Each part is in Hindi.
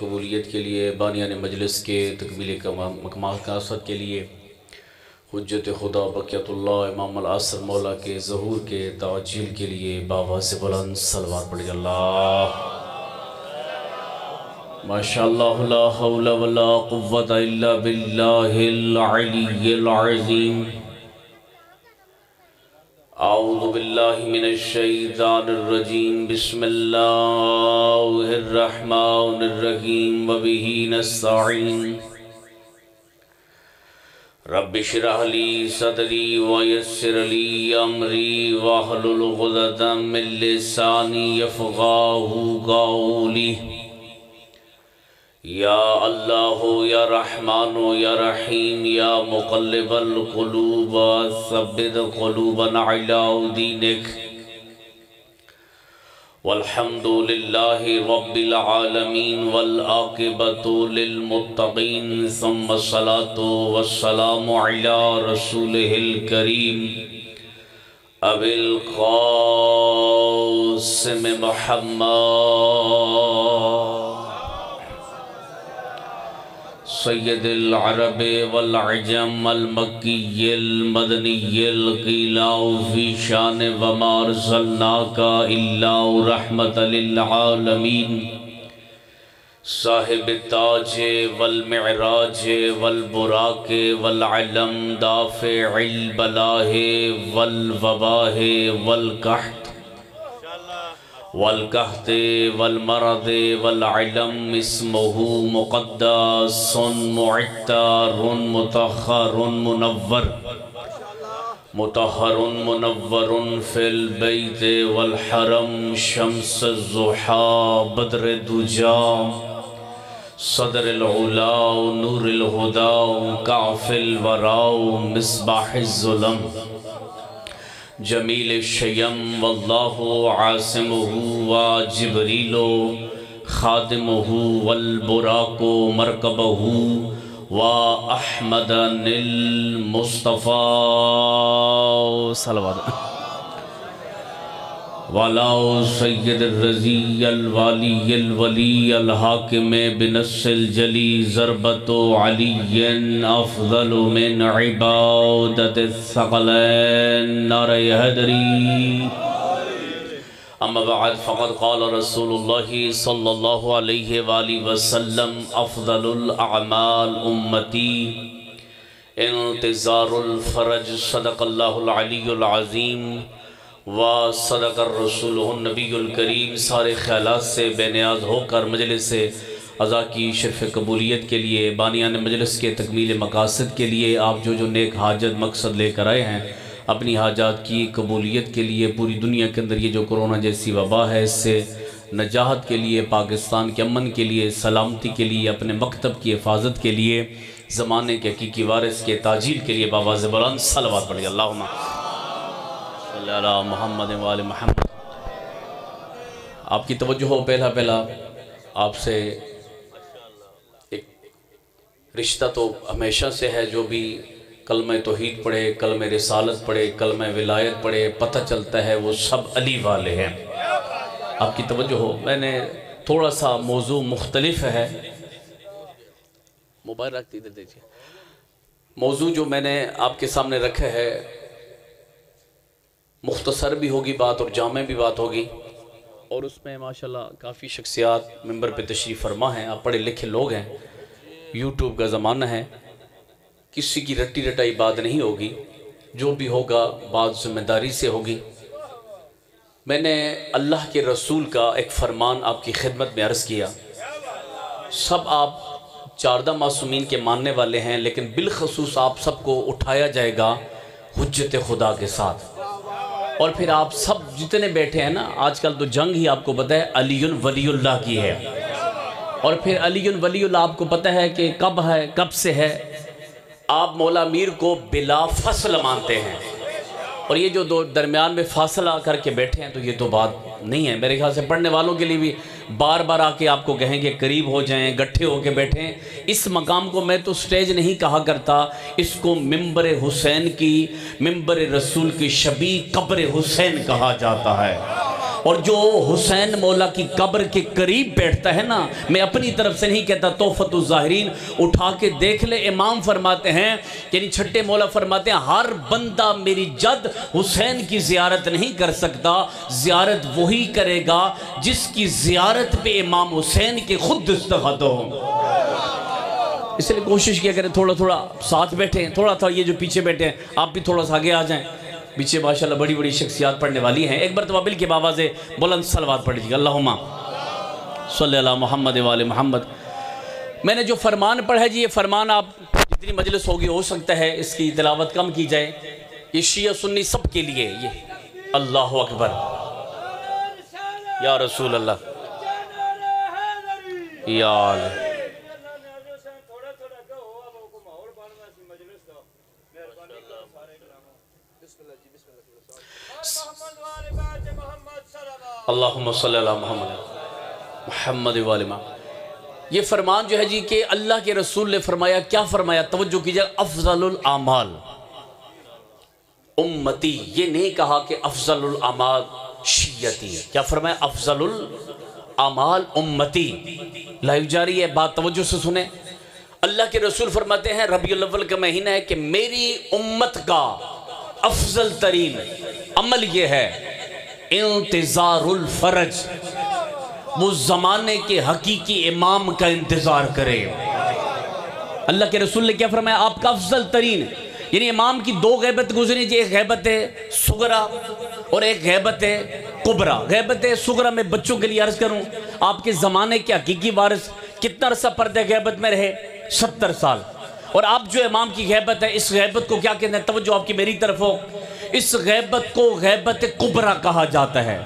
कबूलियत के लिए, बानियान मजलिस के तकमील मकासद के लिए, हुज्जत खुदा बक़ियतुल्लाह इमाम अल-असर मौला के ज़हूर के ताजील के लिए बाबा से बुलंद सलवात पढ़िए। अल्लाह माशाअल्लाह ला हौला वला कुव्वता इल्ला बिल्लाहिल अलिय्यिल अज़ीम। औज़ु बिल्लाहि मिनश शैतानिर रजीम। बिस्मिल्लाहिर रहमानिर रहीम व बिही नस्तईन। रब्बि श्रह ली सदरी व यस्सिर ली अमरी वहलुल उक़दतम मिन लिसानी यफ़क़हू क़ौली। या अल्लाह या रहमान या रहीम या मुक़ल्लिबल क़ुलूब सब्बित क़ुलूबना अला दीनिक। वल्हम्दुलिल्लाहि रब्बिल आलमीन वल आक़िबतु लिल मुत्तक़ीन सुम्मा सलातु वस्सलामु अला रसूलिहिल करीम अबिल क़ासिम मुहम्मद सय्यदुल अरब वल अजम अल मक्कीयिल मदनीयिल क़ीला फ़ी शान व मा अरसलनाका इल्ला रहमतल लिल आलमीन। साहिब ताज वल मिअराज वल बुराक वल अलम दाफ़िइल बलाह वल वबाह वल कहत वल कहते वल मरद वल अलम इस्मुहु मुक़द्दसुन मुअत्तरुन मुतहहरुन मुनव्वर मुतहहरुन मुनव्वरुन फिल बैत वल हरम शम्स ज़ुहा बद्र दुजा सदरुल उला नूरुल हुदा काफ़िल वरा मिसबाहिज़ ज़ुलम जमील शयम वल्लाहु आसिमुहु व जिब्रीलो खादिमुहु वल बुराको मरकबहु व अहमदनिल मुस्तफ़ा सल्लल्लाहु वलाउ सय्यद रज़ियल वालियल वलीयल हाकिम बिनस्सिल जली ज़रबतो अलीयन अफ़ज़लु मिन इबादतिस सकलैन नारे हैदरी। अम्मा बअद फ़क़द क़ाल रसूलुल्लाहि सल्लल्लाहु अलैहि वसल्लम अफ़ज़लुल अअमाल उम्मती इंतिज़ारुल फ़रज सदक़ल्लाहुल अलियुल अज़ीम व सदक़र रसूलुहुन नबीयुल करीम। सारे ख़यालात से बेनियाज़ होकर मजलिस से अज़ा की शर्फ़ कबूलियत के लिए, बानियान मजलिस के तकमील मकासद के लिए आप जो नेक हाजत मकसद लेकर आए हैं, अपनी हाजात की कबूलियत के लिए, पूरी दुनिया के अंदर ये जो कोरोना जैसी वबा है इससे नजाहत के लिए, पाकिस्तान के अमन के लिए, सलामती के लिए, अपने मकतब की हिफाजत के लिए, ज़माने के हकीकी वारिस के ताजील के लिए बाबा से बुलंद सलवात पढ़िए। अल्लाहुम्मा अला मुहम्मद व आले मुहम्मद। आपकी तवज्जो हो पहला आपसे एक रिश्ता तो हमेशा से है, जो भी कलमे तौहीद पढ़े, कलमे रिसालत पढ़े, कलमे विलायत पढ़े, पता चलता है वो सब अली वाले हैं। आपकी तवज्जो हो, मैंने थोड़ा सा मौजू मुख्तलिफ है, मोबाइल रख इधर दीजिए। मौजू जो मैंने आपके सामने रखा है मुख्तसर भी होगी बात और जामे भी बात होगी, और उसमें माशाल्लाह काफ़ी शख्सियात मिंबर पे तशरीफ़ फरमा हैं। आप पढ़े लिखे लोग हैं, यूट्यूब का ज़माना है, किसी की रट्टी रटाई बात नहीं होगी, जो भी होगा बात ज़िम्मेदारी से होगी। मैंने अल्लाह के रसूल का एक फ़रमान आपकी खिदमत में अर्ज़ किया। सब आप 14 मासूमीन के मानने वाले हैं, लेकिन बिलखसूस आप सबको उठाया जाएगा हुज्जत खुदा के साथ। और फिर आप सब जितने बैठे हैं ना, आजकल तो जंग ही आपको पता है अलीयुन वलीउल्लाह की है, और फिर अलीयुन वलीउल्लाह आपको पता है कि कब है, कब से है। आप मौला मीर को बिला फसल मानते हैं, और ये जो दो दरमियान में फासला करके बैठे हैं तो ये तो बात नहीं है। मेरे ख्याल से पढ़ने वालों के लिए भी बार बार आके आपको कहेंगे करीब हो जाएं, गट्ठे होके बैठें। इस मकाम को मैं तो स्टेज नहीं कहा करता, इसको मिंबर हुसैन की, मिंबर रसूल की शबी कब्र हुसैन कहा जाता है। और जो हुसैन मौला की कब्र के करीब बैठता है ना, मैं अपनी तरफ से नहीं कहता, तोहफतुल ज़ाहिरीन उठा के देख ले। इमाम फरमाते हैं, यानी छठे मौला फरमाते हैं, हर बंदा मेरी जद हुसैन की ज़ियारत नहीं कर सकता, ज़ियारत वही करेगा जिसकी ज़ियारत पे इमाम हुसैन के खुद दस्तखत हो। इसलिए कोशिश किया करें, थोड़ा थोड़ा साथ बैठे, थोड़ा थोड़ा ये जो पीछे बैठे हैं आप भी थोड़ा सा आगे आ जाएं। पीछे माशाल्लाह बड़ी बड़ी शख्सियात पढ़ने वाली हैं। एक बार बिल के बाबा से बुलंद सलवात पढ़ लीजिए, अल्लाहुम्मा सल्ली अला मुहम्मद व आले मुहम्मद। मैंने जो फरमान पढ़ा है जी, ये फरमान आप जितनी मजलिस होगी हो सकता है इसकी तिलावत कम की जाए, ये शिया सुन्नी सब के लिए ये। अल्लाहु अकबर या रसूल अल्लाह या अल्लाहुम्मा सल्ली अला मुहम्मद व आले मुहम्मद। ये फरमान जो है जी कि अल्लाह के रसूल ने फरमाया, क्या फरमाया, तवज्जो कीजिए, अफजलुल आमाल उम्मती। ये नहीं कहा कि अफजलुल आमाल शियती है, क्या फरमाया, अफजलुल आमाल उम्मती। लाइव जारी है, बात तवज्जो से सुने। अल्लाह के रसूल फरमाते हैं, रबीउल अव्वल का महीना है कि मेरी उम्मत का अफजल तरीन अमल ये है, इंतज़ारुल फरज, वो ज़माने के हकीकी इमाम का इंतज़ार करे। अल्लाह के रसूल ने क्या फरमाया, आपका अफजल तरीन, यानी इमाम की दो गैबत गुजरी जी, एक गैबत है सुगरा और एक गैबत है कुबरा। गैबत है सुगरा में बच्चों के लिए अर्ज करूं, आपके ज़माने के हकीकी वारिस कितना अरसा पर्दे गैबत में रहे, 70 साल। और आप जो इमाम की गैबत है, इस गैबत को क्या कहते हैं, तवज्जो आपकी मेरी तरफ हो, इस गैबत को गैबत कुबरा कहा जाता है,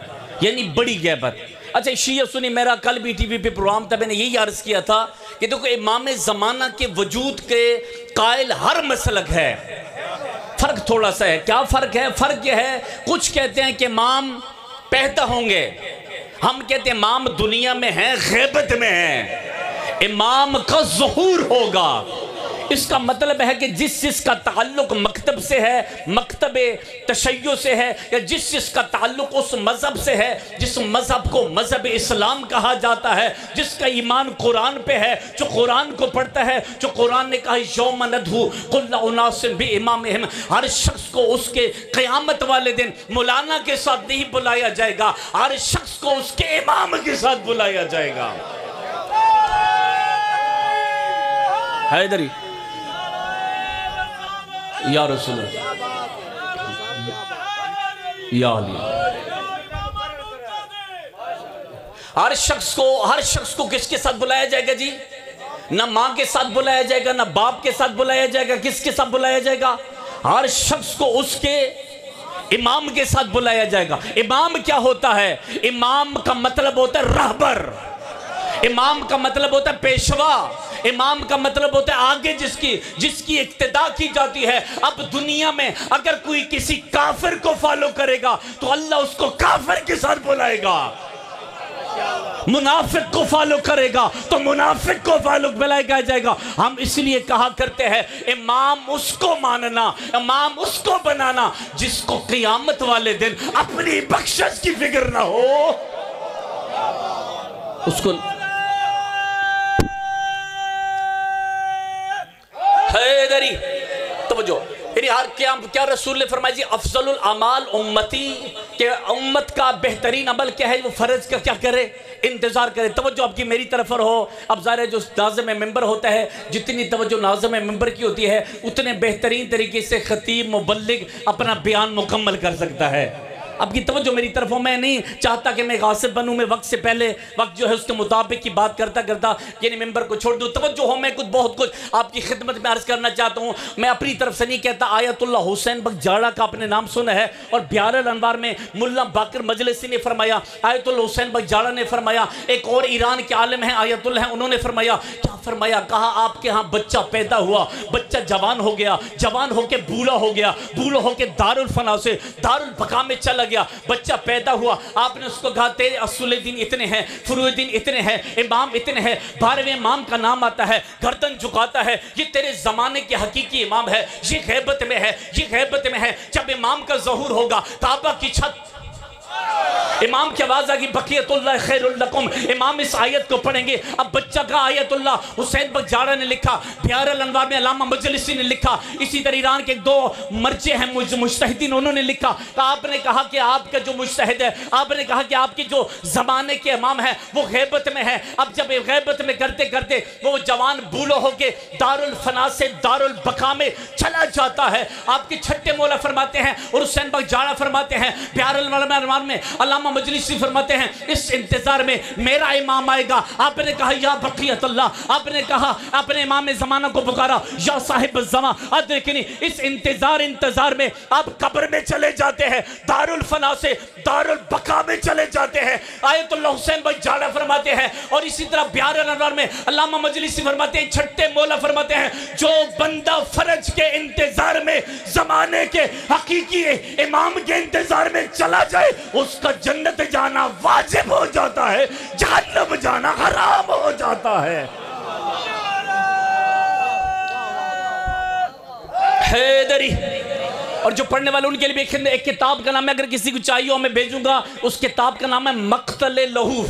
यानी बड़ी गैबत। अच्छा शिया सुनी, मेरा कल भी टीवी पे प्रोग्राम था, मैंने यही अर्ज किया था कि देखो इमाम ज़माना के वजूद के कायल हर मसलक है, फ़र्क थोड़ा सा है। क्या फ़र्क है? फ़र्क यह है, कुछ कहते हैं कि इमाम पैदा होंगे, हम कहते हैं इमाम दुनिया में है, गैबत में है, इमाम का ज़ुहूर होगा। इसका मतलब है कि जिस जिसका ताल्लुक मकतब से है, मकतब तशय्यो से है, या जिस जिसका ताल्लुक उस मज़हब से है जिस मज़हब को मज़हब इस्लाम कहा जाता है, जिसका ईमान कुरान पे है, जो कुरान को पढ़ता है, जो कुरान ने कहा यौम नदहू कुल्ला उनासिम बिइमामिहिम, हर शख्स को उसके क़यामत वाले दिन मौलाना के साथ नहीं बुलाया जाएगा, हर शख्स को उसके इमाम के साथ बुलाया जाएगा। हैदरी या रसूल या अली, हर शख्स को किसके साथ बुलाया जाएगा जी? ना माँ के साथ बुलाया जाएगा, ना बाप के साथ बुलाया जाएगा, किसके साथ बुलाया जाएगा? हर शख्स को उसके इमाम के साथ बुलाया जाएगा। इमाम क्या होता है? इमाम का मतलब होता है रहबर, इमाम का मतलब होता है पेशवा, इमाम का मतलब होता है आगे जिसकी इक्तिदा की जाती है। अब दुनिया में अगर कोई किसी काफिर को फॉलो करेगा तो अल्लाह उसको काफिर के साथ बुलाएगा, मुनाफिक को फॉलो करेगा तो मुनाफिक को फॉलो बुलाया जाएगा। हम इसलिए कहा करते हैं इमाम उसको मानना, इमाम उसको बनाना जिसको क़यामत वाले दिन अपनी बख्शिश की फिक्र ना हो, उसको हैदरी तवज्जो। हर क्या रसूल ने फरमाया जी, अफजलुल अमाल उम्मती, के उम्मत का बेहतरीन अमल क्या है, वो फर्ज का क्या करे, इंतजार करे। तवज्जो आपकी मेरी तरफ हो। अब ज़ाहिर जो नाज़िम मेंबर होता है, जितनी तवज्जो नाज़िम मेंबर की होती है उतने बेहतरीन तरीके से खतीब मुबल्लिग अपना बयान मुकम्मल कर सकता है। आपकी तवज्जो मेरी तरफ हो। मैं नहीं चाहता कि मैं गासिब बनूं, मैं वक्त से पहले वक्त जो है उसके मुताबिक की बात करता यानी मेंबर को छोड़ दूं। तवज्जो हो, मैं बहुत कुछ आपकी खिदमत में अर्ज करना चाहता हूं। मैं अपनी तरफ से नहीं कहता, आयतुल्लाह हुसैन बख्श जाड़ा का आपने नाम सुना है, और बिहारुल अनवार में मुल्ला बाकर मजलिसी ने फरमाया, आयतुल्लाह हुसैन बख्श जाड़ा ने फरमाया। एक और ईरान के आलिम हैं आयतुल्लाह हैं, उन्होंने फरमाया, क्या फरमाया, कहा आपके यहाँ बच्चा पैदा हुआ, बच्चा जवान हो गया, जवान होके बूढ़ा हो गया, बूढ़ा होके दारुल फना से दारुल बका में चला गया, बच्चा पैदा हुआ, आपने उसको कहा तेरे असुलुद्दीन इतने हैं, फरुद्दीन इतने हैं, इमाम इतने हैं, 12वें इमाम का नाम आता है, गर्दन झुकाता है, ये तेरे जमाने के हकीकी इमाम है, ये गैबत में है, ये गैबत में है। जब इमाम का ज़हूर होगा, काबा की छत इमाम की आवाज आ गई, बकियतुल्लाह खैरुल लकुम। इमाम इस आयत को पढ़ेंगे। अब बच्चा का आयतुल्लाह हुसैन बगजाड़ा ने लिखा, बिहारुल अनवार में अल्लामा मजलिसी ने लिखा, इसी तरह ईरान के दो मर्जे हैं मुज्तहिदीन, उन्होंने लिखा। तो आपने कहा कि आपका जो मुज्तहिद है, आपने कहा कि आपके जो जमाने के इमाम है वो गैबत में है। अब जब गैबत में करते करते वो जवान बूढ़ा होके दारुल फना से दारुल बका में चला जाता है, आपके छठे मौला फरमाते हैं और हुसैन बगजाड़ा फरमाते हैं, बिहारुल अनवार में अल्लामा मजलिसी फरमाते हैं, इस इंतजार में मेरा इमाम आएगा। आपने कहा या बक़ियतुल्लाह, आपने कहा अपने इमाम ज़माना को पुकारा, या साहिब ज़मा अदरिकनी। इस इंतजार में आप कब्र में चले जाते हैं, दारुल फना से दारुल बका में चले जाते हैं। आयतुल्लाह हुसैन बगजाड़ा फरमाते हैं। और इसी तरह बिहारुल अनवार में अल्लामा मजलिसी फरमाते हैं, छठे मौला फरमाते हैं, जो बंदा फरज के इंतजार में जमाने के हकीकी इमाम के इंतजार में चला जाए, उसका जन्नत जाना वाजिब हो जाता है, जहन्नम जाना हराम हो जाता है। हैदरी। और जो पढ़ने वाले उनके लिए एक किताब का नाम है, अगर किसी को चाहिए हो मैं भेजूंगा, उस किताब का नाम है मक्तले लहूफ।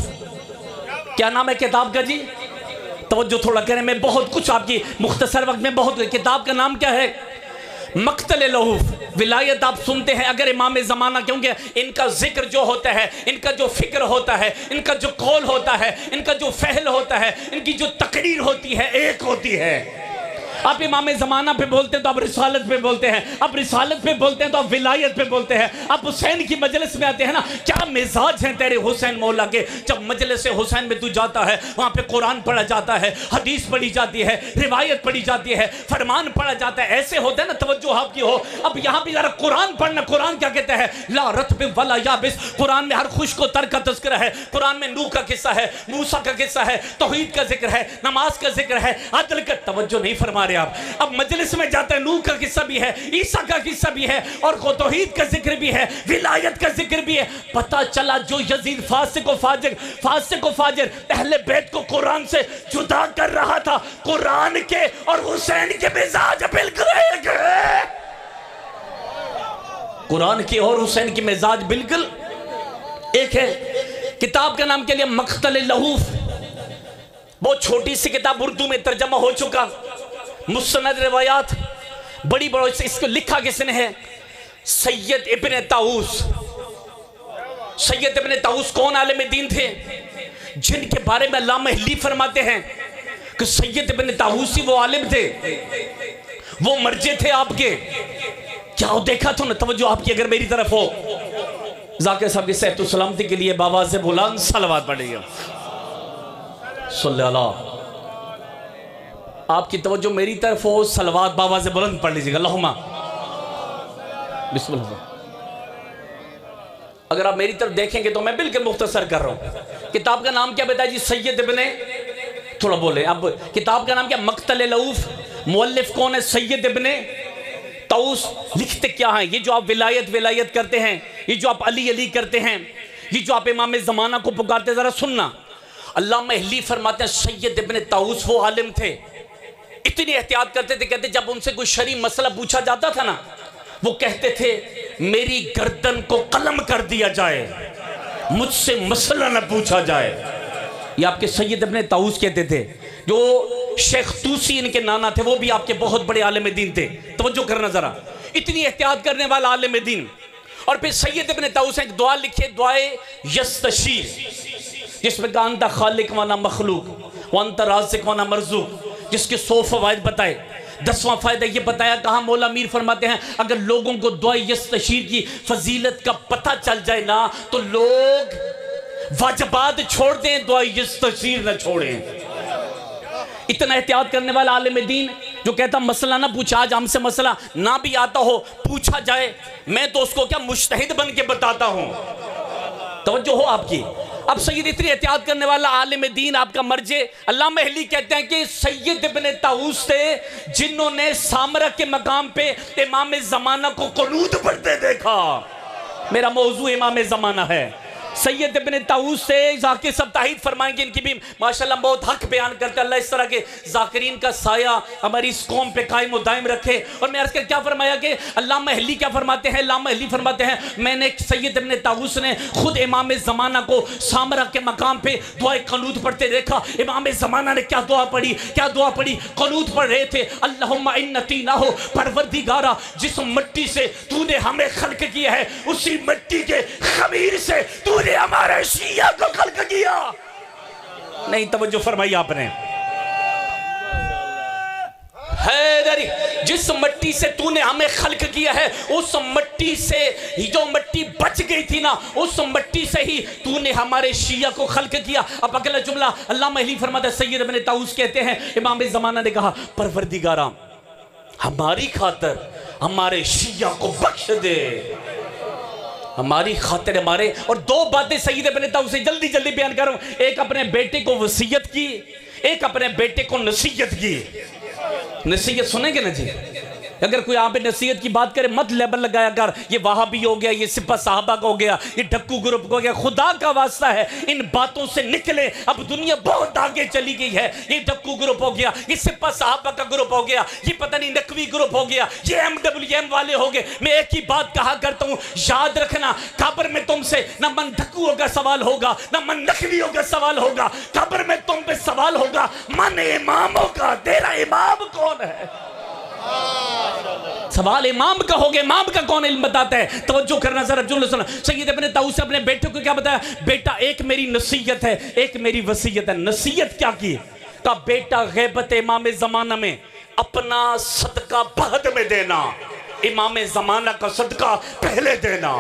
क्या नाम है किताब का जी? तवज्जो थोड़ा करें, मैं बहुत कुछ आपकी मुख्तसर वक्त में बहुत। किताब का नाम क्या है? मक्तले लहूफ। विलायत आप सुनते हैं अगर इमाम ज़माना, क्योंकि इनका जिक्र जो होता है, इनका जो फिक्र होता है, इनका जो कौल होता है, इनका जो फहल होता है, इनकी जो तकरीर होती है, एक होती है। आप इमाम ज़माना पे बोलते हैं तो आप रिसालत पे बोलते हैं, आप रिसालत पे बोलते हैं तो आप विलायत पे बोलते हैं। आप हुसैन की मजलिस में आते हैं ना, क्या मिजाज हैं तेरे हुसैन मौला के। जब मजलिस हुसैन में तू जाता है, वहाँ पे कुरान पढ़ा जाता है, हदीस पढ़ी जाती है, रिवायत पढ़ी जाती है, फरमान पढ़ा जाता है, ऐसे होता है ना, तवज्जो आपकी हो। अब यहाँ भी जरा कुरान पढ़ना, कुरान क्या कहता है? ला रत्ब वला याबिस। कुरान में हर खुश को तर का तज़किरा है, कुरान में नूह का किस्सा है, मूसा का किस्सा है, तौहीद का जिक्र है, नमाज का जिक्र है, अदल का। तवज्जो नहीं फरमा रहे आप। अब मजलिस में जाते हैं, नूह का किस्सा भी है, ईसा का किस्सा भी है, और तौहीद का जिक्र भी है, विलायत का जिक्र भी है। पता चला जो यजीद फासिक व फाजिर अहले बैत को कुरान से जुदा कर रहा था, कुरान के और हुसैन के मिजाज बिल्कुल एक है। कुरान की और हुसैन की मिजाज बिल्कुल एक है। किताब का नाम के लिए मक्तल लहूफ। बहुत छोटी सी किताब, उर्दू में तर्जमा हो चुका, मुस्नद रिवायात, बड़ी बड़ी। इसको लिखा किसने है? सैयद इब्ने ताऊस। सैयद इब्ने ताऊस कौन आलिम दीन थे, जिनके बारे में अल्लामा हिल्ली फरमाते हैं कि सैयद इब्ने ताऊस ही वो आलिम थे, वो मर्जे थे आपके। क्या हो देखा तो ना, तवज्जो आपकी अगर मेरी तरफ हो। जाकिर साहब की सेहत सलामती के लिए बाबा से बुलंद सलावत पढ़िएगा। सल्लल्लाहु। आपकी तवज्जो मेरी तरफ हो, सलवात बाबा से बुलंद पढ़ लीजिएगा। अल्लाहुम्मा बिस्मिल्लाह। अगर आप मेरी तरफ देखेंगे तो मैं बिल्कुल मुख्तसर कर रहा हूं। किताब का नाम क्या बताया जी? सैयद इब्ने, थोड़ा बोले अब। किताब का नाम क्या? मक्तल लहूफ। मुअल्लिफ कौन है? सैयद इब्ने ताऊस। लिखते क्या है? ये जो आप विलायत करते हैं, ये जो आप अली करते हैं, ये जो आप इमाम ज़माना को पुकारते, जरा सुनना। अल्लामा हिल्ली फरमाते हैं सैयद इब्ने ताऊस वो आलिम थे, इतनी एहतियात करते थे, कहते जब उनसे कोई शरई मसला पूछा जाता था ना, वो कहते थे मेरी गर्दन को कलम कर दिया जाए, मुझसे मसला न पूछा जाए। ये आपके सैयद इब्ने ताऊस कहते थे। जो शेख तूसी इनके नाना थे, वो भी आपके बहुत बड़े आलिम दीन थे। तवज्जो करना जरा, इतनी एहतियात करने वाला आलिम दीन। और फिर सैयद इब्ने ताऊस एक दुआ लिखे, दुआए यस्तशीर, जिसमें कहा अंता खालिक वाना मखलूक व अंता राज़िक वाना मरज़ूक, जिसके 100 फ़वाइद बताए। 10वां फ़ायदा ये बताया, कहा मौला मीर फरमाते हैं अगर लोगों को दुआ यस्तशीर की फजीलत का पता चल जाए ना, तो लोग वाजिबात छोड़ दें, दुआ यस्तशीर न छोड़ें। इतना एहतियात करने वाला आलिम दीन जो कहता मसला ना पूछा, आज हमसे मसला ना भी आता हो पूछा जाए, मैं तो उसको क्या मुज्तहिद बन के बताता हूं। तवज्जो हो आपकी। अब सैयद इतनी एहतियात करने वाला आलिम दीन आपका मर्जे अल्लामा हिल्ली कहते हैं कि सैयद इब्ने ताऊस थे जिन्होंने सामरा के मकाम पे इमाम ज़माना को कुनूत पढ़ते देखा। मेरा मौजू इमाम ज़माना है। सैयद इब्न ताऊस से जाकिर सब ताहीद फरमाएंगे, इनकी भी माशाल्लाह बहुत हक बयान करते हैं। अल्लाह इस तरह के जाकिरीन का साया हमारी इस कौम पे कायम व दायम रखे। और मैं अर्ज़ कर क्या फरमाया कि अल्लामा अहली क्या फरमाते हैं, अल्लामा अहली फरमाते हैं मैंने सैयद इब्न ताऊस ने खुद इमाम ज़माना को सामरा के मकाम पे दुआए क़नूत पढ़ते देखा। इमाम ज़माना ने क्या दुआ पढ़ी, क्या दुआ पढ़ी, क़नूत पढ़ रहे थे, अल्लाहुम्मा इन्नती ना हो, परवरदिगारा जिस मिट्टी से तूने हमें खल्क किया है उसी मिट्टी के खमीर से तूने हमारे शिया को खल्क किया। नहीं तवज्जो फरमाई आपने। हैदरी जिस मिट्टी से तूने हमें खल्क किया है उस मिट्टी से जो मिट्टी बच गई थी ना, उस मिट्टी से ही तूने हमारे शिया को खल्क किया। अब अगला जुमला अल्लामा अहली फरमाता है, सैयद इब्न ताऊस कहते हैं इमाम ज़माना ने कहा परवरदिगारा हमारी खातिर हमारे शिया को बख्श दे, हमारी खातिर हमारे। और दो बातें सैयद इब्न ताऊस से जल्दी जल्दी बयान कर रहा हूं। एक अपने बेटे को वसीयत की, एक अपने बेटे को नसीहत की। नसीहत सुनेंगे ना जी, अगर कोई आप नसीहत की बात करे मत लेबल लगाया कर, ये वहाबी हो गया, ये सिपा साहबा का हो गया, ये ढक्कू ग्रुप हो गया। खुदा का वास्ता है इन बातों से निकले। अब दुनिया बहुत आगे चली गई है। ये ढक्कू ग्रुप हो गया, ये सिपा साहबा का ग्रुप हो गया, ये पता नहीं नकवी ग्रुप हो गया, ये MWM वाले हो गए। मैं एक ही बात कहा करता हूँ, याद रखना कब्र में तुमसे न मन ढक्कुओं का सवाल होगा न मन नकवियों का सवाल होगा। कब्र में तुम पे सवाल होगा मन इमामों का, तेरा इमाम कौन है। सवाल इमाम का हो गया, इमाम का कौन इल्म बताता है। तवज्जो करना जरा, जुमला सुना। सैयद इब्न ताऊस ने अपने बेटे को क्या बताया, बेटा एक मेरी नसीहत है, एक मेरी वसीयत है। नसीहत क्या की, का बेटा गैबत इमाम ज़माना में अपना सदका बाद में देना, इमाम ज़माना का सदका पहले देना।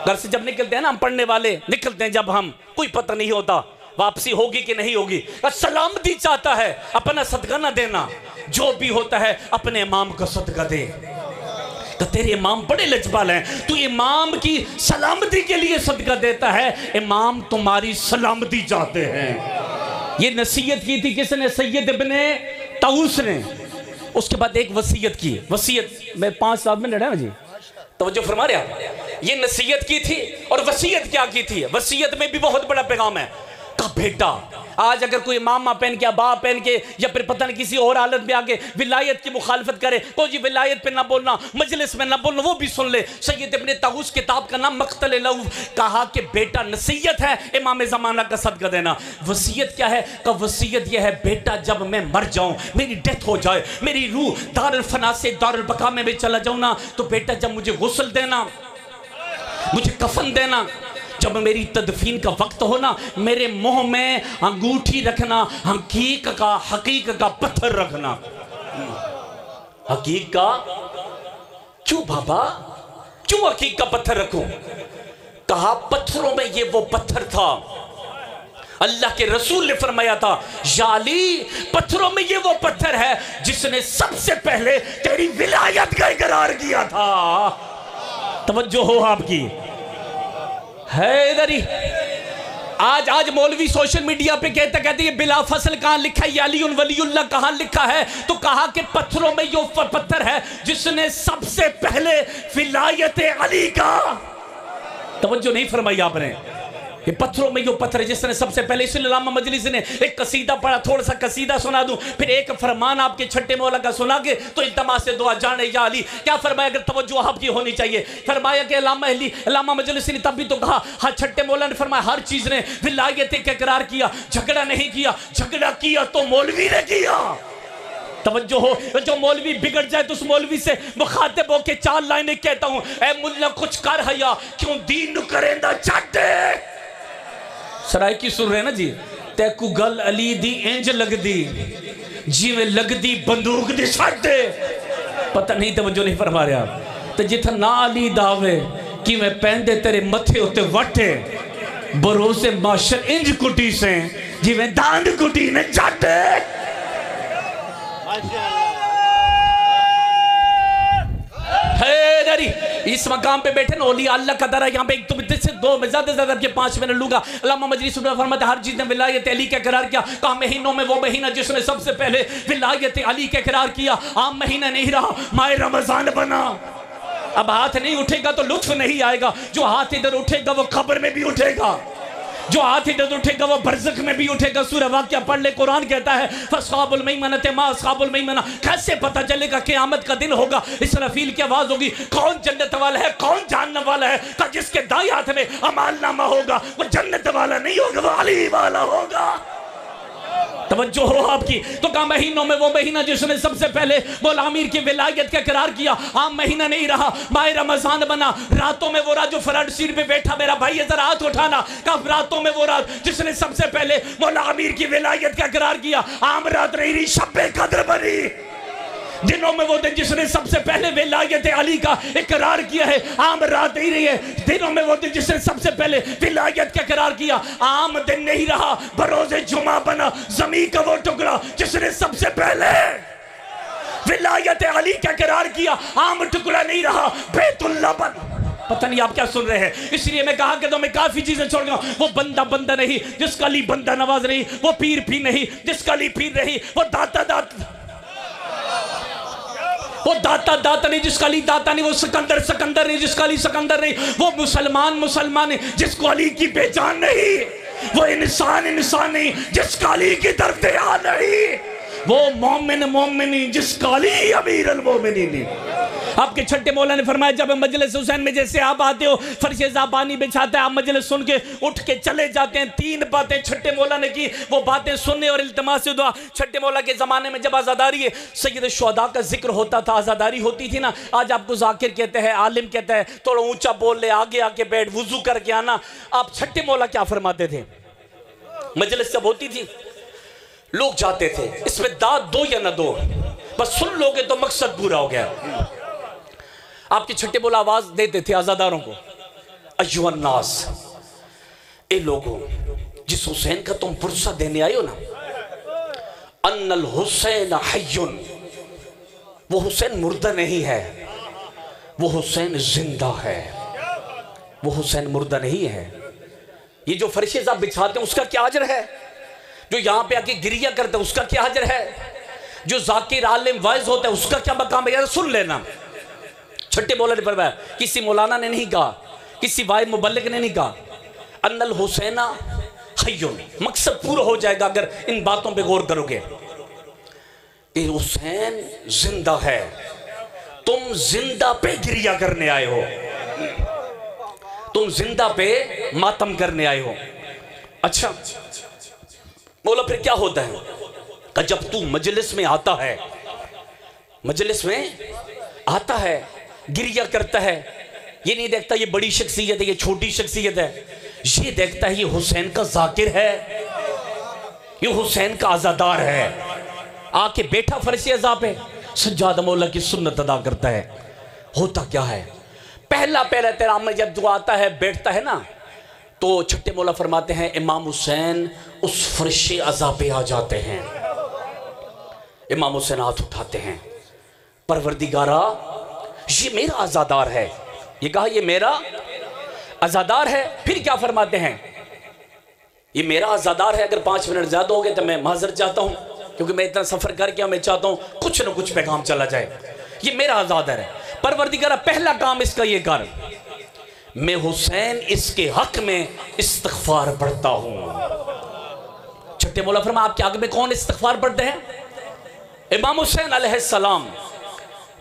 घर से जब निकलते हैं ना हम पढ़ने वाले, निकलते हैं जब हम, कोई पता नहीं होता वापसी होगी कि नहीं होगी। सलामती चाहता है अपना सदका ना देना, जो भी होता है अपने इमाम का सदका दे। तो तेरे इमाम बड़े लजपाल हैं, तू इमाम की सलामती के लिए सदका देता है, इमाम तुम्हारी सलामती चाहते हैं। ये नसीहत की थी किसने, सैयद इब्न ताऊस ने। उसके बाद एक वसीयत की, वसीयत में 5-7 मिनट है ना जी, तवज्जो फरमा रहे आप। ये नसीहत की थी और वसीयत क्या की थी, वसीयत में भी बहुत बड़ा पैगाम है। का बेटा आज अगर कोई मामा पहन के, अबा पहन के, या फिर पता नहीं किसी और हालत में आके विलायत की मुखालफत करे, तो जी विलायत पे ना बोलना, मजलिस में ना बोलना, वो भी सुन ले। सैयद इब्न ताऊस किताब का नाम मक्तल लऊफ। कहा कि बेटा नसीहत है इमाम ज़माना का सदका देना। वसीयत क्या है, का वसीयत यह है बेटा जब मैं मर जाऊं, मेरी डेथ हो जाए, मेरी रूह दारुल फना से दारुल बका में भी चला जाऊं ना, तो बेटा जब मुझे गुस्ल देना, मुझे कफन देना, जब मेरी तदफीन का वक्त हो ना, मेरे मुंह में अंगूठी रखना, हकीक का पत्थर रखना। हकीक का क्यों बाबा, क्यों हकीक का पत्थर रखूं। कहा पत्थरों में ये वो पत्थर था, अल्लाह के रसूल ने फरमाया था याली पत्थरों में ये वो पत्थर है जिसने सबसे पहले तेरी विलायत का इकरार किया था। तवज्जो हो आपकी हैदरी। आज मौलवी सोशल मीडिया पे कहते ये बिला फसल कहां लिखा है, ये अली वलीउल्लाह कहां लिखा है। तो कहा कि पत्थरों में यो पत्थर है जिसने सबसे पहले विलायत अली का, तवज्जो नहीं फरमाई आपने, ये पत्थरों में यो पत्थर है जिसने सबसे पहले। इसलिए अल्लामा मजलिस ने एक कसीदा पढ़ा, थोड़ा सा कसीदा सुना दूं, फिर एक फरमान आपके छठे मौला का सुना के तो इल्तमा से दुआ जाने या अली। क्या फरमाया, अगर तवज्जो आपकी होनी चाहिए। फरमाया कि अल्लामा मजलिस ने तब भी तो कहा, हाँ छठे मौला ने फरमाया हर चीज ने विलायत का इकरार किया, झगड़ा नहीं किया, झगड़ा किया तो मौलवी ने किया। तवज्जो हो, जो मौलवी बिगड़ जाए तो उस मौलवी से मुखातिब होके 4 लाइनें कहता हूं, ए मुल्ला कुछ कर हया क्यों दीन करेंदा छड्डे। सरायकी सुन रहे ना जी, तैकू गल अली दी इंज लगदी जिवें लगदी बंदूक दी सट। पता नहीं तवज्जो नहीं फरमा रहा। तो जिथा ना अली दावे कि मैं पहनदे तेरे मथे उत्ते वटे, भरोसे माशर इंज कुटी से जिवें दांद कुटी ने जट। इस मकाम पे बैठे ना औलिया अल्लाह का दरा, यहाँ पे एक तो से 2 में ज्यादा के 5 मिनट लूंगा। अल्लामा मजलिस फरमाते हर चीज ने विलायत अली का करार किया। कहा महीनों में वो महीना जिसने सबसे पहले विलायत अली का करार किया। आम महीना नहीं रहा, माह रमजान बना। अब हाथ नहीं उठेगा तो लुत्फ नहीं आएगा। जो हाथ इधर उठेगा वो कब्र में भी उठेगा, जो हाथ इधर उठेगा वो बरज़ख में भी उठेगा। सूरह वाक़िया पढ़ ले, कुरान कहता है फ़अस्हाबुल मैमनति मा अस्हाबुल मैमना। कैसे पता चलेगा क़यामत का दिन होगा, इसराफील की आवाज़ होगी, कौन जन्नत वाला है कौन जहन्नम वाला है। का जिसके दाएं हाथ में अमालनामा होगा वो जन्नत वाला नहीं होगा, वो अली वाला होगा। तवज्जो हो आपकी। तो कहा महीनों में वो महीना जिसने सबसे पहले मौला अमीर की विलायत का करार किया। आम महीना नहीं रहा, माह रमजान बना। रातों में वो रात जो फ्रंट सीट पे बैठा, मेरा भाई ये जरा हाथ उठाना। कब रातों में वो रात जिसने सबसे पहले मौला अमीर की विलायत का करार किया। आम रात नहीं रही, शब्बे कद्र बनी। दिनों में वो दिन जिसने सबसे पहले विलायत अली का इकरार किया है। आम रात नहीं रही है। दिनों में वो दिन जिसने सबसे पहले विलायत का इकरार किया। आम दिन नहीं रहा, बरोज़े जुमा बना ज़मीन का वो टुकड़ा जिसने सबसे पहले विलायत अली का इकरार किया। आम टुकड़ा नहीं रहा, बैतुल्लाह बन। पता नहीं आप क्या सुन रहे हैं। इसलिए मैं कहा कि तो मैं काफी चीजें छोड़ गया। वो बंदा बंदा नहीं जिसका अली बंदा नवाज नहीं, वो पीर पीर नहीं जिसका अली पीर नहीं, वो दाता दाता नहीं जिसका अली दाता नहीं, वो सिकंदर सिकंदर नहीं जिसका अली सिकंदर नहीं, वो मुसलमान मुसलमान नहीं जिसको अली की पहचान नहीं, वो इंसान इंसान नहीं जिसका अली की तरफ ध्यान नहीं, वो मोमिन मोमिन नहीं जिसका अली अमीरुल मोमिनीन नहीं। आपके छठे मौला ने फरमाया जब मजलिस हुसैन में जैसे आप आते हो, फर्श ज़ाबानी बिछाते हैं, आप मजलिस सुन के उठ के चले जाते हैं। तीन बातें छठे मौला ने की, वो बातें सुनने और इल्तिमास दुआ। छठे मौला के ज़माने में जब आज़ादारी है, सैयद शुहदा का जिक्र होता था, आज़ादारी होती थी ना। आज आपको जाकिर कहते हैं, आलिम कहता है, थोड़ा ऊंचा बोल ले, आगे आके बैठ, वुजू करके आना। आप छठे मौला क्या फरमाते थे? मजलिस जब होती थी लोग जाते थे, इसमें दाद दो या ना दो, बस सुन लोगे तो मकसद पूरा हो गया। आपके छठे मौला आवाज देते थे आजादारों को, अय्युहन नास, ए लोगों, जिस हुसैन का तुम पुरसा देने आए हो ना, अन्नल हुसैन हय्युन, वो हुसैन मुर्दा नहीं है, वो हुसैन जिंदा है, वो हुसैन मुर्दा नहीं है। ये जो फरिश्ते आप बिछाते हैं उसका क्या अजर है? जो यहाँ पे आके गिरिया करते हैं उसका क्या अजर है? जो जाकिर आलिम वाइज होता है उसका क्या मकाम है? यार सुन लेना। छठे मौला ने फरमाया, किसी मौलाना ने नहीं कहा, किसी वाइज मुबल्लिग ने नहीं कहा, अन्नल हुसैना हय्युन। मकसद पूरा हो जाएगा अगर इन बातों पे गौर करोगे। ये हुसैन जिंदा है, तुम जिंदा पे गिरिया करने आए हो, तुम जिंदा पे मातम करने आए हो। अच्छा बोला फिर क्या होता है? कि जब तू मजलिस में आता है, मजलिस में आता है, गिरिया करता है, ये नहीं देखता ये बड़ी शख्सियत है ये छोटी शख्सियत है, ये देखता है ये हुसैन का जाकिर है, ये हुसैन का आजादार है। आके बैठा फर्श अज़ा पे, सज्जाद मौला की सुन्नत अदा करता है। होता क्या है? पहला पहला तेरा में जब जो आता है बैठता है ना, तो छठे मौला फरमाते हैं इमाम हुसैन उस फर्श अज़ा पे आ जाते हैं। इमाम हुसैन हाथ उठाते हैं, परवरदिगारा ये मेरा आजादार है। ये कहा ये मेरा आजादार है। फिर क्या फरमाते हैं? ये मेरा आजादार है, अगर 5 मिनट ज्यादा हो गए तो मैं माजरत चाहता हूं, क्योंकि मैं इतना सफर करके मैं चाहता हूं कुछ ना कुछ पैगाम चला जाए। ये मेरा आजादार है। परवरदिगारा पहला काम इसका ये कर, मैं हुसैन इसके हक में इस्तिग़फ़ार पढ़ता हूं। छठे मौला फरमाया आपके आगे में कौन इस्तिग़फ़ार पढ़ते हैं? इमाम हुसैन अलैहिस्सलाम।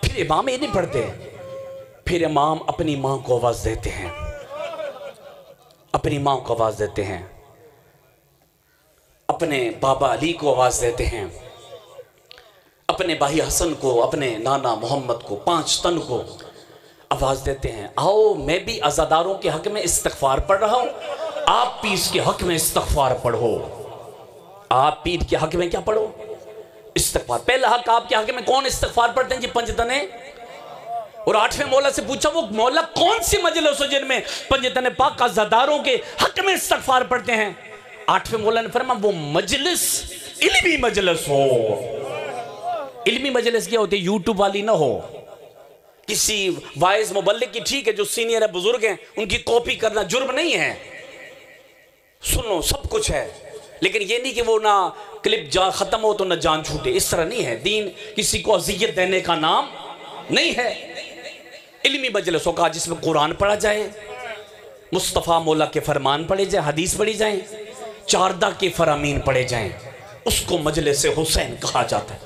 फिर इमाम ये नहीं पढ़ते, फिर इमाम अपनी मां को आवाज देते हैं, अपनी मां को आवाज देते हैं, अपने बाबा अली को आवाज देते हैं, अपने भाई हसन को, अपने नाना मोहम्मद को, 5 तन को आवाज देते हैं, आओ मैं भी आजादारों के हक में इस्तिग़फ़ार पढ़ रहा हूं, आप भी इसके हक में इस्तिग़फ़ार पढ़ो। आप पीर के हक में क्या पढ़ो? इस्तिग़फ़ार। पहला हक आपके हक में कौन इस्तिग़फ़ार पढ़ते हैं जी? 5 तने। और 8वें मौला से पूछा वो मौला कौन सी मजलिस हो जिनमें 5 तने पाक आज़ादारों के हक में इस्तिग़फ़ार पढ़ते हैं? 8वें मौला ने फरमाया वो मजलिस इल्मी मजलिस हो। इल्मी मजलिस क्या होती है? यूट्यूब वाली ना हो, किसी वाइज मुबल्लिग की, ठीक है जो सीनियर है बुजुर्ग हैं उनकी कॉपी करना जुर्म नहीं है, सुनो सब कुछ है, लेकिन ये नहीं कि वो ना क्लिप जा खत्म हो तो ना जान छूटे, इस तरह नहीं है। दीन किसी को अजियत देने का नाम नहीं है। इल्मी मजलिस होगा जिसमें कुरान पढ़ा जाए, मुस्तफ़ा मौला के फरमान पढ़े जाए, हदीस पढ़ी जाए, चारदा के फरामीन पढ़े जाएं, उसको मजलिस हुसैन कहा जाता है।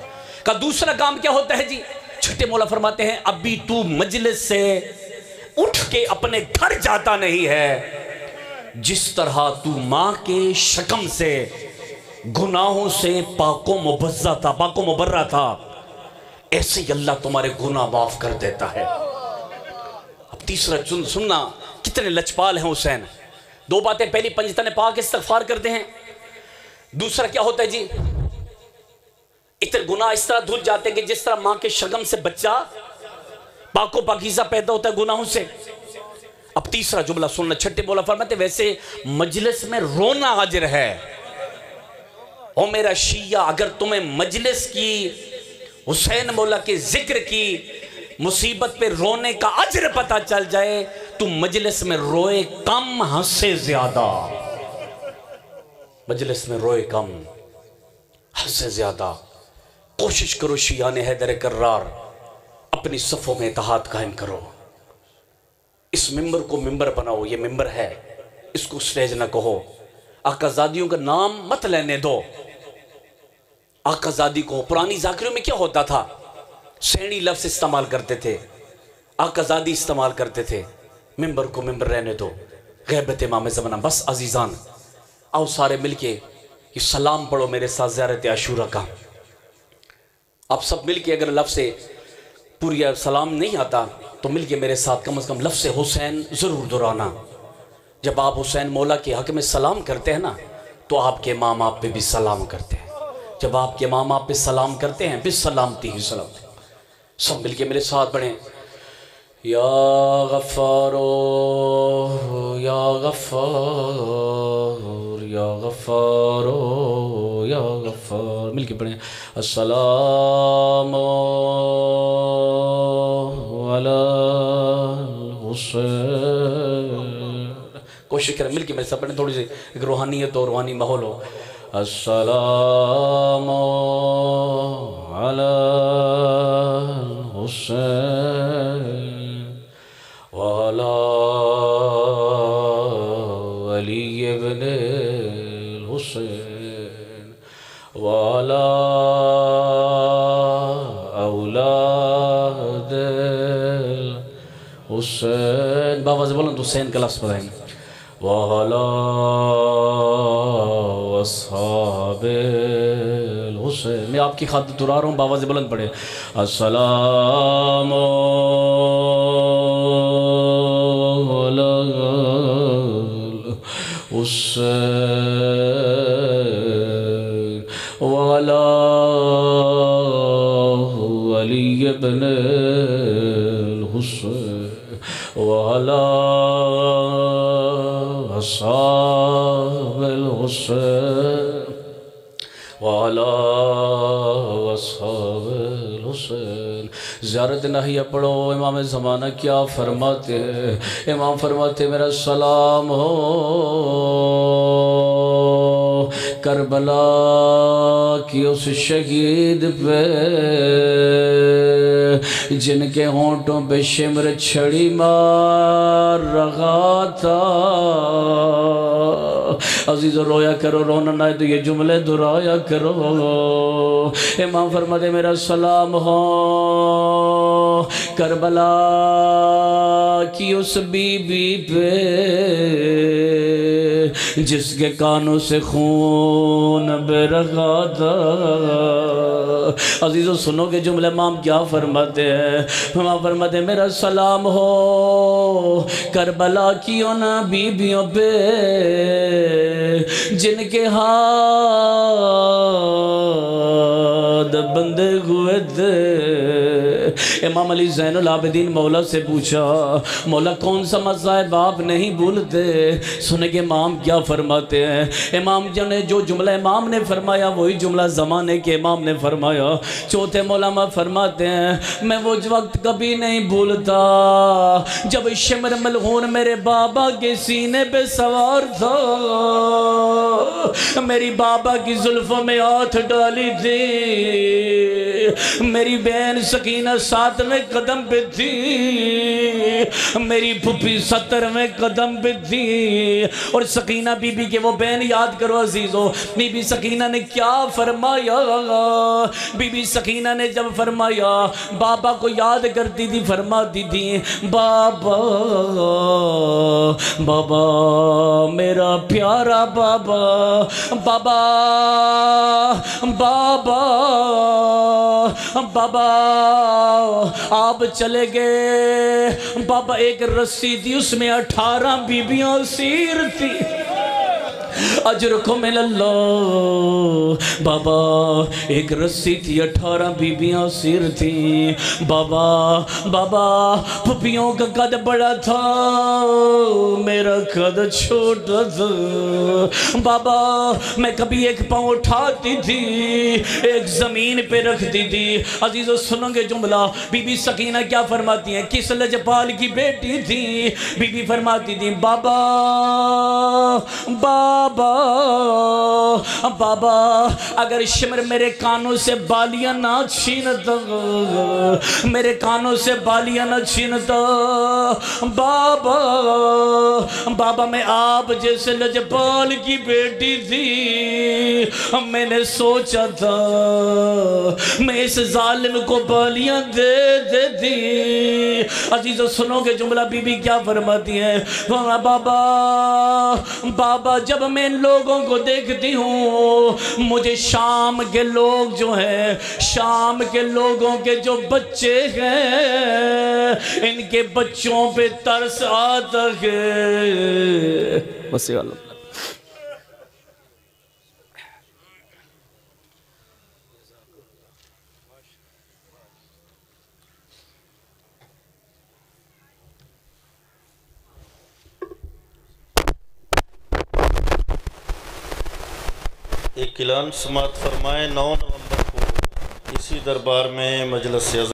का दूसरा काम क्या होता है जी? छोटे मौला फरमाते हैं अभी तू मजलिस से उठ के अपने घर जाता नहीं है, जिस तरह तू माँ के शकम से गुनाहों से पाको मुबज्जा था, पाको मुबर्रा था, ऐसे ही अल्लाह तुम्हारे गुनाह माफ कर देता है। अब तीसरा सुनना कितने लचपाल हैं हुसैन। दो बातें, पहली पंजतन पाक इस्तगफार करते हैं, दूसरा क्या होता है जी, इतने गुनाह इस तरह धुल जाते हैं कि जिस तरह मां के शगम से बच्चा पाको पाकीज़ा पैदा होता है गुनाहों से। अब तीसरा जुमला सुनना, छठे मौला फरमाते वैसे मजलिस में रोना अजर है। ओ मेरा शिया, अगर तुम्हें मजलिस की, हुसैन मौला के जिक्र की, मुसीबत पे रोने का अजर पता चल जाए, तू मजलिस में रोए कम हंसे ज्यादा। मजलिस में रोए कम हंसे ज्यादा। कोशिश करो शियान हैदर कर्रार, अपनी सफ़ों में इत्तेहाद कायम करो। इस मिंबर को मिंबर बनाओ, ये मिंबर है, इसको स्टेज ना कहो। आकाजादियों का नाम मत लेने दो। आकाजादी को पुरानी जाकिरों में क्या होता था, सैनी लफ्ज़ इस्तेमाल करते थे, आकाजादी इस्तेमाल करते थे। मिंबर को मिंबर रहने दो, गैबत इमाम ज़माना। बस अजीज़ान, आओ सारे मिलके ये सलाम पढ़ो मेरे साथ ज़ियारत आशूरा का। आप सब मिलके, अगर लफ्ज़ से पूरी सलाम नहीं आता तो मिलके मेरे साथ कम से कम लफ्ज़ हुसैन ज़रूर दोहराना। जब आप हुसैन मौला के हक़ में सलाम करते हैं ना, तो आपके माँ बाप पे भी सलाम करते हैं। जब आपके माँ बाप पे सलाम करते हैं, बिस सलामती ही सलामती। सब मिलके मेरे साथ पढ़ें, या गफ़ारो या गफ़ार या गफ़ारो या गफ़ार। मिलके पढ़ें, अस्सलामु अला हुसैन। कोशिश करें मिलके मेरे साथ पढ़ें, थोड़ी सी एक रूहानियत और रूहानी माहौल हो। अस्सलामु अला हुसैन वाला अली इब्न हुसैन वाला औलाद हुसैन। बाबा से बोलो तो हुसैन का लफ्ज़ बताएंगे, वाला अस्हाबिल हुसैन। मैं आपकी खातिर दुरा रहा हूँ, बाबा से बुलंद पढ़े, अस्सलामु अलल हुसैन वाला अली इब्न हुसैन वाला अस्हाबिल हुसैन वाला अस्हाबिल हुसैन। ज़ियारत नहिया पढ़ो। इमाम ज़माना क्या फरमाते हैं? इमाम फरमाते मेरा सलाम हो करबला की उस शहीद पे जिनके होंठों पे शिमर छड़ी मार रहा था। अजीज़ रोया करो, रोना ना तो ये जुमले दोहराया करो। इमाम फरमाते मेरा सलाम हो करबला की उस बीबी पे जिसके कानों से खून बह रहा था। अजीज़ों सुनोगे जुमले इमाम क्या फरमाते हैं? इमाम फरमाते मेरा सलाम हो करबला की उन बीबियों पे जिनके हाथ बंधे हुए थे। इमाम अली ज़ैनुल आबिदीन मौला से पूछा, मौला कौन सा मज़ाहिब आप नहीं भूलते? सुने के इमाम क्या फरमाते हैं? इमाम ने जो जुमला इमाम ने फरमाया वही जुमला ज़माने के इमाम ने फरमाया। चौथे मौलामा फरमाते हैं मैं वो वक्त कभी नहीं भूलता जब शिमर मलहून मेरे बाबा के सीने पे सवार था। मेरी बाबा की जुल्फों में हाथ डाली थी मेरी बहन सकीना 7वें कदम पे थी, मेरी फुफी 70वें कदम पे थी। और सकीना बीबी के वो बहन याद करो अजीजों, बीबी सकीना ने क्या फरमाया। बीबी सकीना ने जब फरमाया, बाबा को याद करती थी, फरमाती थी बाबा बाबा मेरा प्यारा बाबा, बाबा बाबा बाबा आप चले गए। बाबा एक रस्सी थी, उसमें 18 बीबियां सीर थी। अजरको मिलल्ला बाबा एक रस्सी थी, 18 बीबियां सिर थी। बाबा बाबा पुपियों का कद बड़ा था, मेरा कद छोटा था। बाबा मैं कभी एक पाँव उठाती थी, एक जमीन पे रखती थी। अजीजों सुनोगे जुमला, बीबी सकीना क्या फरमाती हैं, किस लजपाल की बेटी थी। बीबी फरमाती थी बाबा बाबा बाबा अगर शिमर मेरे कानों से बालियां ना छीनता, मेरे कानों से बालियां ना छीनता। बाबा बाबा मैं आप जैसे लजपाल की बेटी थी, मैंने सोचा था मैं इस जालिम को बालियां दे देती। अजीजों सुनोगे जुमला, बीबी क्या फरमाती है, बाबा बाबा जब मैं इन लोगों को देखती हूँ, मुझे शाम के लोग जो हैं, शाम के लोगों के जो बच्चे हैं, इनके बच्चों पे तरस आता है। बस ये एक ऐलान समात फरमाए। 9 नवंबर को इसी दरबार में मजलिस